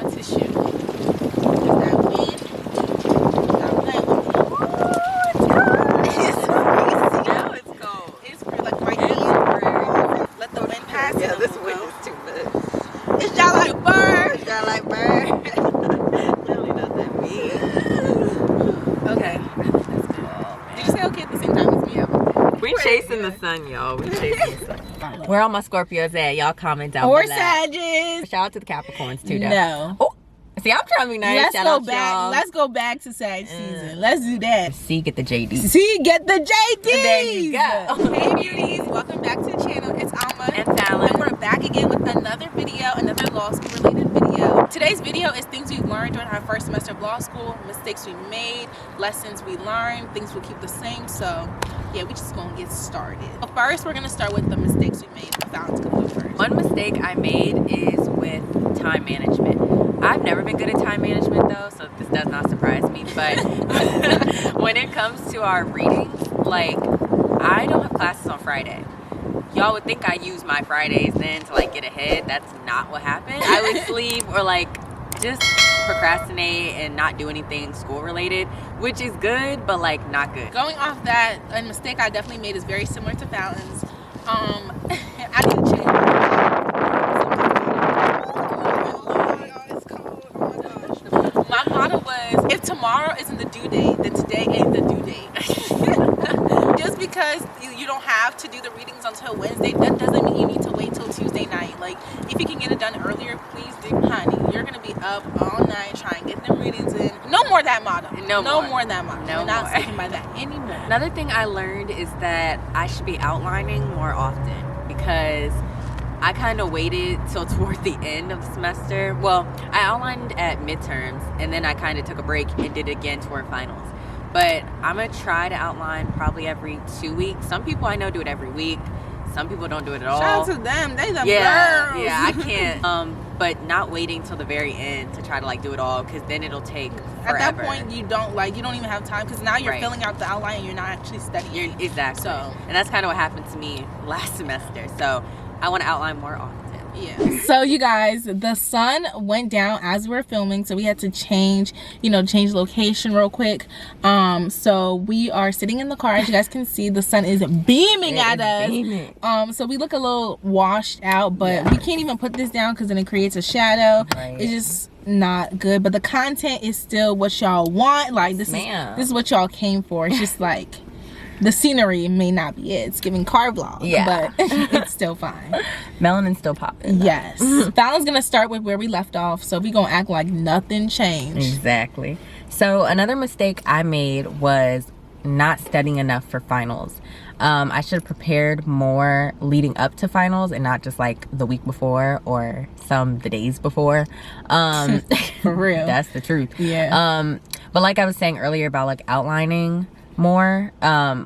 on tissue. Is that wind? Stop playing with me. It's crazy. Now it's cold. It's like right here. Let the wind pass. Yeah, and this we'll wind go. is too much. It's y'all like bird. Y'all like bird. Really not that big. Okay. That's good. Did you say okay at the same time as me? We chasing the sun, y'all. We chasing the sun. Where all my Scorpios at? Y'all comment down Or below. Sagittarius. Shout out to the Capricorns too, though. No. Oh, see, I'm trying to be nice. Let's Shout go out back. y'all. Let's go back to Sag season. Let's do that. See, get the JD. See, get the JDs. There you go. Hey beauties, welcome back to the channel. It's Alma And Fallon. and we're back again with another video, another law school related video. Today's video is things we learned during our first semester of law school, mistakes we made, lessons we learned, things we'll keep the same. So yeah, we just gonna get started. But first, we're gonna start with the mistakes we made. Fallon's gonna go first. One mistake I made is with time management. I've never been good at time management though, so this does not surprise me. But when it comes to our readings, like I don't have classes on Friday. Y'all would think I use my Fridays then to like get ahead. That's not what happened. I would sleep or like just procrastinate and not do anything school related, which is good, but like not good. Going off that, a mistake I definitely made is very similar to Fallon's. I need to change. My motto was, if tomorrow isn't the due date, then today ain't the due date. Just because you don't have to do the readings until Wednesday, that doesn't mean you need to wait till Tuesday night. Like, if you can get it done earlier, please do. Honey, you're going to be up all night trying to get them readings in. No more that motto. No more that motto. No We're not more. sticking by that anymore. Another thing I learned is that I should be outlining more often because I kind of waited till toward the end of the semester. Well, I outlined at midterms and then I kind of took a break and did it again toward finals. But I'm going to try to outline probably every 2 weeks. Some people I know do it every week. Some people don't do it at all. Shout out to them. They the girls. Yeah, I can't. But not waiting till the very end to try to like do it all because then it'll take forever. At that point, you don't even have time because now you're Right. filling out the outline and you're not actually studying. Exactly. So, and that's kind of what happened to me last semester. So I want to outline more often. yeah. So you guys, the sun went down as we were filming, so we had to change location real quick. So we are sitting in the car. As you guys can see, the sun is beaming at us. Beaming. So we look a little washed out, but we can't even put this down because then it creates a shadow. Right. It's just not good. But the content is still what y'all want. Like this is what y'all came for. It's just like the scenery may not be it. It's giving car vlog, but it's still fine. Melanin's still popping. Yes. Fallon's gonna start with where we left off, so we gonna act like nothing changed. Exactly. So another mistake I made was not studying enough for finals. I should have prepared more leading up to finals and not just like the week before or the days before. For real. That's the truth. Yeah. But like I was saying earlier about like outlining more,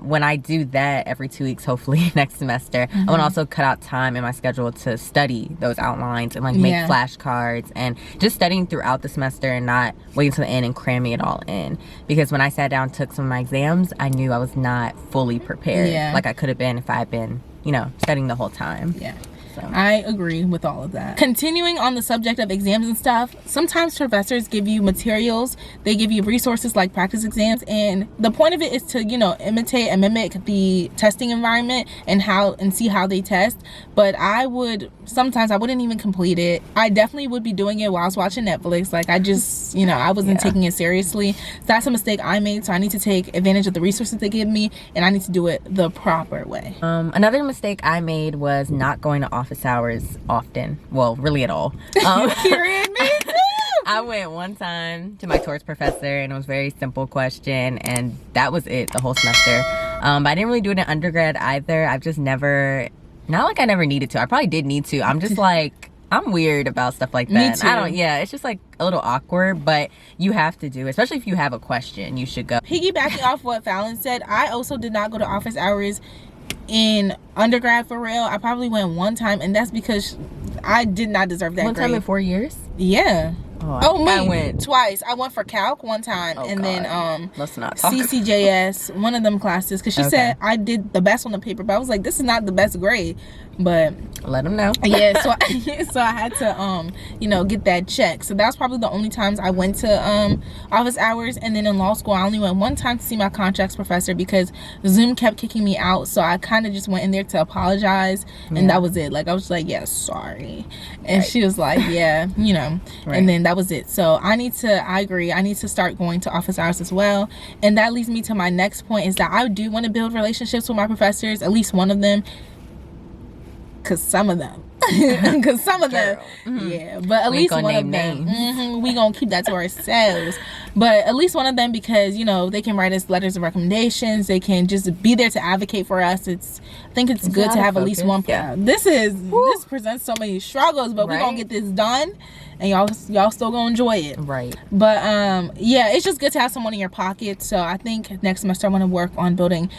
when I do that every 2 weeks, hopefully next semester, I want to also cut out time in my schedule to study those outlines and like make flashcards and just studying throughout the semester and not waiting till the end and cramming it all in, because when I sat down and took some of my exams, I knew I was not fully prepared like I could have been if I had been studying the whole time. I agree with all of that. Continuing on the subject of exams and stuff, sometimes professors give you materials, they give you resources like practice exams, and the point of it is to imitate and mimic the testing environment and see how they test. But sometimes I wouldn't even complete it. I definitely would be doing it while I was watching Netflix. Like I just I wasn't taking it seriously. So that's a mistake I made. So I need to take advantage of the resources they give me, and I need to do it the proper way. Another mistake I made was not going to office hours often. Well, really at all. Period. Me too. I went one time to my torts professor and it was a very simple question and that was it the whole semester. But I didn't really do it in undergrad either. I've just never, not like I never needed to. I probably did need to. I'm just like, I'm weird about stuff like that. Me too. It's just like a little awkward, but you have to do it. Especially if you have a question, you should go. Piggybacking off what Fallon said, I also did not go to office hours in undergrad for real. I probably went one time, and that's because I did not deserve that One grade. time in 4 years? Yeah. I went twice. I went for calc one time, and then let's not talk. CCJS, one of them classes, because she said I did the best on the paper, but I was like, this is not the best grade. but let them know. Yeah, so I had to get that check. So that's probably the only times I went to office hours. And then in law school, I only went one time to see my contracts professor because Zoom kept kicking me out. So I kind of just went in there to apologize, and that was it. Like, I was like, yeah, sorry. And she was like, yeah, and then that was it. So I agree, I need to start going to office hours as well. And that leads me to my next point, is that I do want to build relationships with my professors, at least one of them. Cause some of them, yeah, but at least one of them. We gonna keep that to ourselves, but at least one of them, because they can write us letters of recommendations. They can just be there to advocate for us. I think it's good to have at least one. Yeah. This presents so many struggles, but we're gonna get this done, and y'all still gonna enjoy it, right? But it's just good to have someone in your pocket. So I think next semester I want to work on building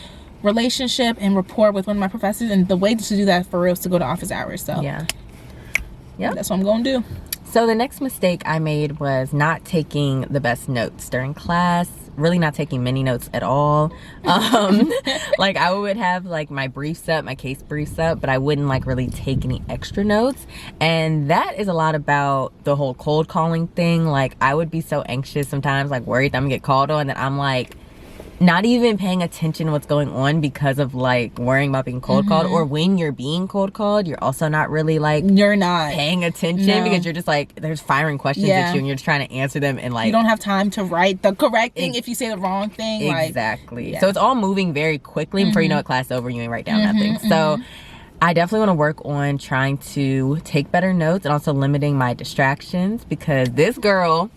relationship and rapport with one of my professors, and the way to do that for real is to go to office hours. So yeah, that's what I'm gonna do. So the next mistake I made was not taking the best notes during class, really not taking many notes at all. Like, I would have like my briefs up, my case briefs up, but I wouldn't like really take any extra notes. And that is a lot about the whole cold calling thing. Like, I would be so anxious sometimes, like worried that I'm gonna get called on, that I'm like not even paying attention to what's going on because of like worrying about being cold called. Or when you're being cold called, you're also not really like, you're not paying attention because you're just like, there's firing questions at you and you're just trying to answer them, and like you don't have time to write the correct thing if you say the wrong thing. Exactly. So it's all moving very quickly. Before you know it, class over, you ain't write down nothing. So I definitely want to work on trying to take better notes, and also limiting my distractions, because this girl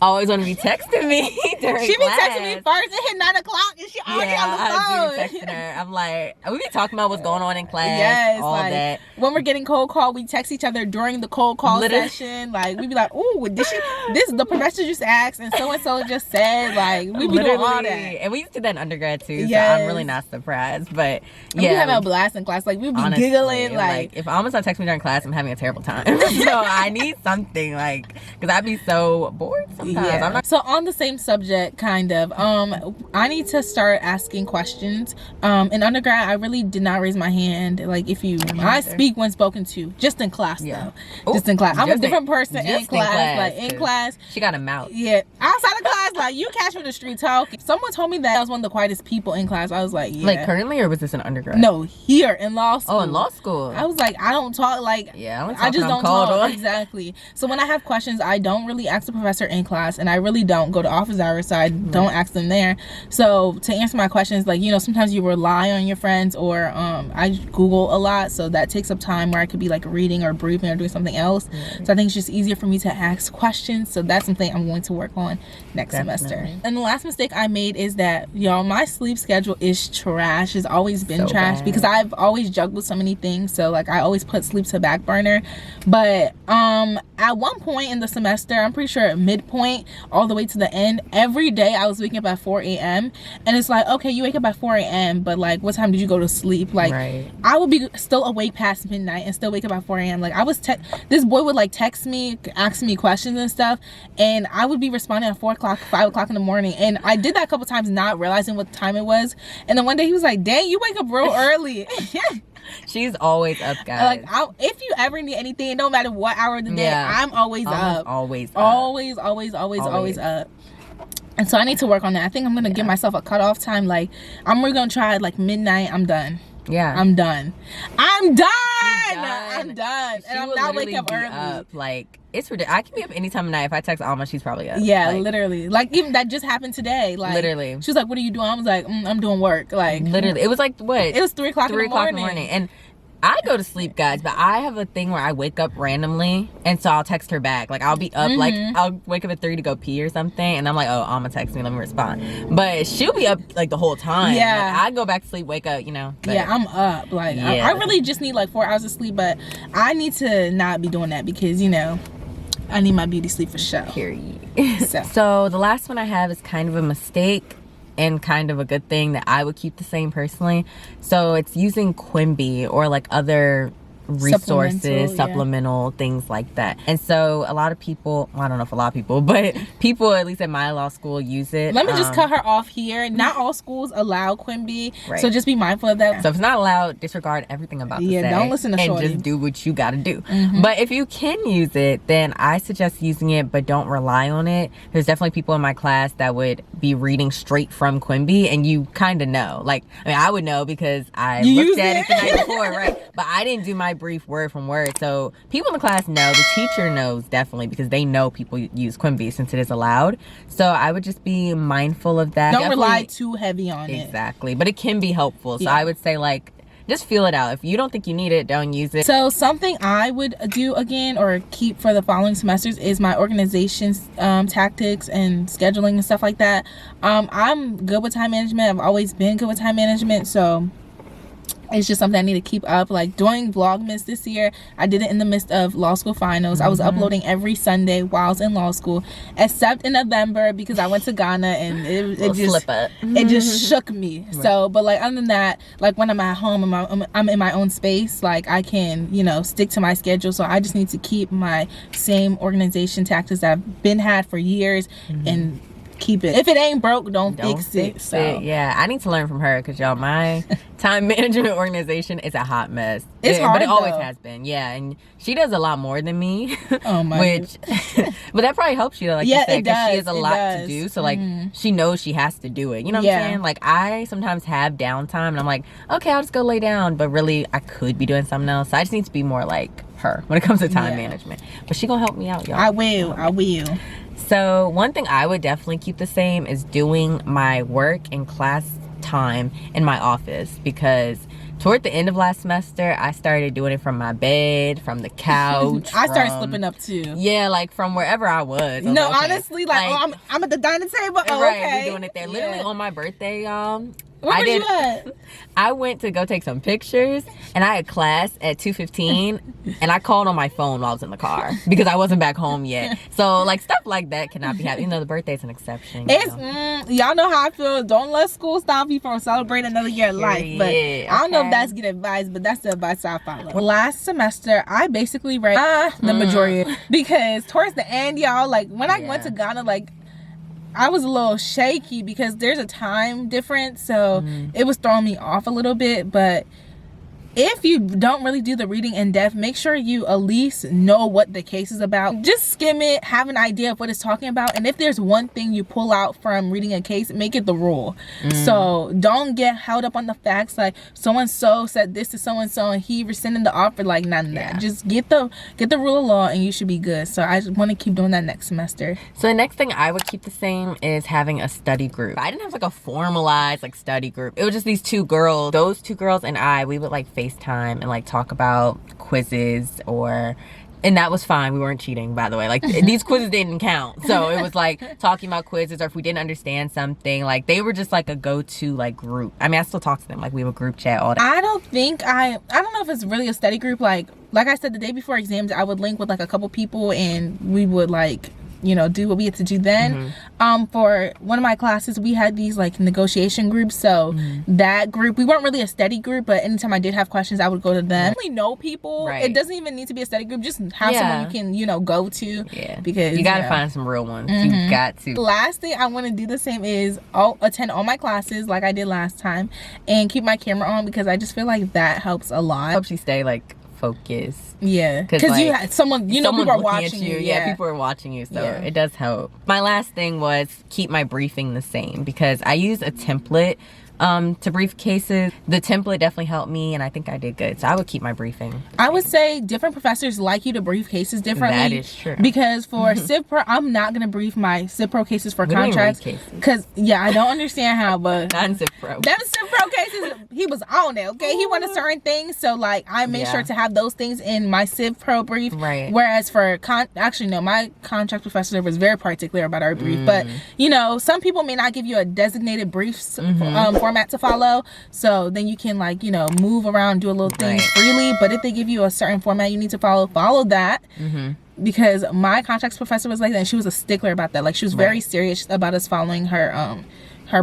always want to be texting me during She be class. texting me first. It hit 9 o'clock and she already on the phone. I do texting her. I'm like, we be talking about what's going on in class, all like, that. When we're getting cold call, we text each other during the cold call session. Like, we be like, ooh, the professor just asked and so just said. Like, we be doing all that. And we used to do that in undergrad too, so I'm really not surprised. But yeah, we have a blast in class. Like, we be giggling. Like, if almost not text me during class, I'm having a terrible time. So I need something, like, because I'd be so bored sometimes. Yeah. So on the same subject, kind of, I need to start asking questions. In undergrad, I really did not raise my hand. Like, I speak when spoken to, just in class though. Just in class. I'm a different person in class. Like, in class, she got a mouth. Yeah. Outside of class, like, you catch me in the street talking. Someone told me that I was one of the quietest people in class. I was like, yeah. Like, currently, or was this in undergrad? No, here in law school. Oh, in law school. I was like, I don't talk. Like, I just don't talk. Exactly. So when I have questions, I don't really ask the professor in class, and I really don't go to office hours, so I don't ask them there. So to answer my questions, like, sometimes you rely on your friends, or I Google a lot, so that takes up time where I could be like reading or breathing or doing something else. So I think it's just easier for me to ask questions. So that's something I'm going to work on next semester. And the last mistake I made is that, my sleep schedule is trash. It's always been trash because I've always juggled so many things. So like, I always put sleep to back burner. But at one point in the semester, I'm pretty sure at midpoint all the way to the end, every day I was waking up at 4 a.m. and it's like, okay, you wake up at 4 a.m. but like, what time did you go to sleep? Like, I would be still awake past midnight and still wake up at 4 a.m. Like, this boy would like text me, asking me questions and stuff, and I would be responding at 4 o'clock, 5 o'clock in the morning. And I did that a couple times, not realizing what time it was. And then one day he was like, dang, you wake up real early. She's always up, guys. Like, if you ever need anything, no matter what hour of the day, I'm always up. Always up. And so I need to work on that. I think I'm gonna give myself a cutoff time. Like, I'm really gonna try like midnight. I'm done. I'm done. And I'm not waking up early. Like, it's ridiculous. I can be up any time of night. If I text Alma, she's probably up. Yeah, like, literally. Like, even that just happened today. Like, literally. She was like, what are you doing? I was like, I'm doing work. Like, literally. It was like, what? It was 3 o'clock in the morning. And I go to sleep, guys, but I have a thing where I wake up randomly, and so I'll text her back. Like, I'll be up, like, I'll wake up at 3 to go pee or something, and I'm like, oh, Alma text me, let me respond. But she'll be up, like, the whole time. Yeah. Like, I go back to sleep, wake up, But, yeah, I'm up. Like, I really just need, like, 4 hours of sleep, but I need to not be doing that because, I need my beauty sleep for sure. Period. So the last one I have is kind of a mistake and kind of a good thing that I would keep the same personally. So it's using Quimby or like other resources, supplemental things like that. And so a lot of people, well, I don't know if a lot of people, but people at least at my law school use it. Let me just cut her off here. Not all schools allow Quimby, right. So just be mindful of that. So if it's not allowed, disregard everything about the say. Don't listen to Shorty. And just do what you gotta do. But if you can use it, then I suggest using it, but don't rely on it. There's definitely people in my class that would be reading straight from Quimby, and you kind of know. Like, I mean, I would know because I looked at it the night before, right? But I didn't do my brief word from word. So people in the class know, the teacher knows definitely, because they know people use Quimby since it is allowed. So I would just be mindful of that. Don't rely too heavy on it. Exactly. But it can be helpful. So I would say, like, just feel it out. If you don't think you need it, don't use it. So something I would do again or keep for the following semesters is my organization tactics and scheduling and stuff like that. I'm good with time management. I've always been good with time management. So it's just something I need to keep up. Like doing Vlogmas this year, I did it in the midst of law school finals. I was uploading every Sunday while I was in law school, except in November because I went to Ghana and it just shook me. Right. So, but like other than that, like when I'm at home, I'm in my own space, like I can, you know, stick to my schedule. So I just need to keep my same organization tactics that I've had for years and keep it. If it ain't broke, don't fix it. So yeah, I need to learn from her because y'all, my time management organization is a hot mess. It's hard, but it always has been. Yeah, and she does a lot more than me. Oh my. Which, but that probably helps you, like you said, because she has a lot to do. So like she knows she has to do it. You know what I'm saying? Like I sometimes have downtime, and I'm like, okay, I'll just go lay down. But really, I could be doing something else. So I just need to be more like her when it comes to time management. But she gonna help me out, y'all. I will. So one thing I would definitely keep the same is doing my work and class time in my office, because toward the end of last semester I started doing it from my bed, from the couch. I started slipping up too. Yeah, like from wherever I was. No, okay. Honestly, like oh, I'm at the dining table. Oh, right, okay. we're doing it there. Literally on my birthday, y'all. Where were you at? I went to go take some pictures, and I had class at 2:15, and I called on my phone while I was in the car because I wasn't back home yet. So like stuff like that cannot be happening. You know, the birthday's an exception. Y'all know how I feel. Don't let school stop you from celebrating another year of life. But I don't know if that's good advice, but that's the advice I follow. Last semester, I basically read the majority because towards the end, y'all, like when I went to Ghana, like I was a little shaky because there's a time difference, so it was throwing me off a little bit. But if you don't really do the reading in depth, make sure you at least know what the case is about. Just skim it, have an idea of what it's talking about, and if there's one thing you pull out from reading a case, make it the rule. So don't get held up on the facts like so-and-so said this to so-and-so and he rescinded the offer, like none of that. Just get the rule of law and you should be good. So I just want to keep doing that next semester. So the next thing I would keep the same is having a study group. I didn't have like a formalized like study group. It was just these two girls. Those two girls and we would like FaceTime and like talk about quizzes and that was fine. We weren't cheating, by the way. Like these quizzes didn't count. So it was like talking about quizzes, or if we didn't understand something, like they were just like a go-to like group. I mean, I still talk to them. Like we have a group chat all day. I don't know if it's really a study group. Like I said, the day before exams, I would link with like a couple people and we would like, you know, do what we had to do then. For one of my classes, we had these like negotiation groups. So that group, we weren't really a study group, but anytime I did have questions, I would go to them. I really know people. It doesn't even need to be a study group. Just have someone you can, you know, go to. Because you gotta find some real ones. You got to. Last thing I want to do the same is attend all my classes like I did last time and keep my camera on, because I just feel like that helps a lot. Helps you stay like focused. Because like, you had someone, you know, people are watching you. People are watching you, so it does help. My last thing was keep my briefing the same, because I use a template to brief cases. The template definitely helped me, and I think I did good. So I would keep my briefing. I would say different professors like you to brief cases differently. That is true. Because for Civ Pro, I'm not gonna brief my Civ Pro cases for contracts. Because I don't understand how, but not in Civ Pro. Them Civ Pro cases, he was on it. Okay, he wanted certain things, so like I made sure to have those things in my Civ Pro brief. Whereas for my contract professor was very particular about our brief. But you know, some people may not give you a designated brief format to follow, so then you can like, you know, move around, do a little things freely. But if they give you a certain format you need to follow that. Because my contracts professor was like that, and she was a stickler about that. Like she was very serious about us following her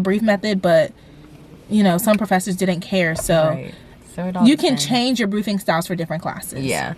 brief method, but you know, some professors didn't care. So So it all you can depends. change your briefing styles for different classes. Yeah,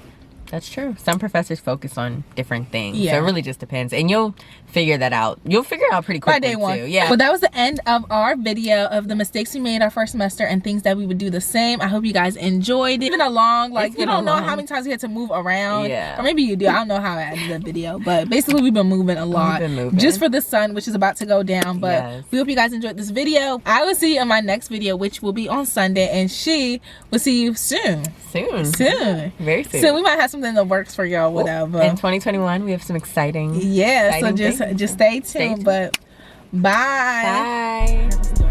that's true. Some professors focus on different things. Yeah. So it really just depends. And you'll figure that out. You'll figure it out pretty quickly By day one. too. Yeah. Well, that was the end of our video of the mistakes we made our first semester and things that we would do the same. I hope you guys enjoyed it. It's been a long, like, you don't know how many times we had to move around. Yeah. Or maybe you do. I don't know how I edited the video. But basically, we've been moving a lot. We've been moving. Just for the sun, which is about to go down. But Yes. we hope you guys enjoyed this video. I will see you in my next video, which will be on Sunday. And she will see you soon. Soon. Very soon. So we might have something in the works for y'all, whatever. In 2021, we have some exciting Yeah, so exciting just things. stay tuned. Stay tuned. But bye. Bye.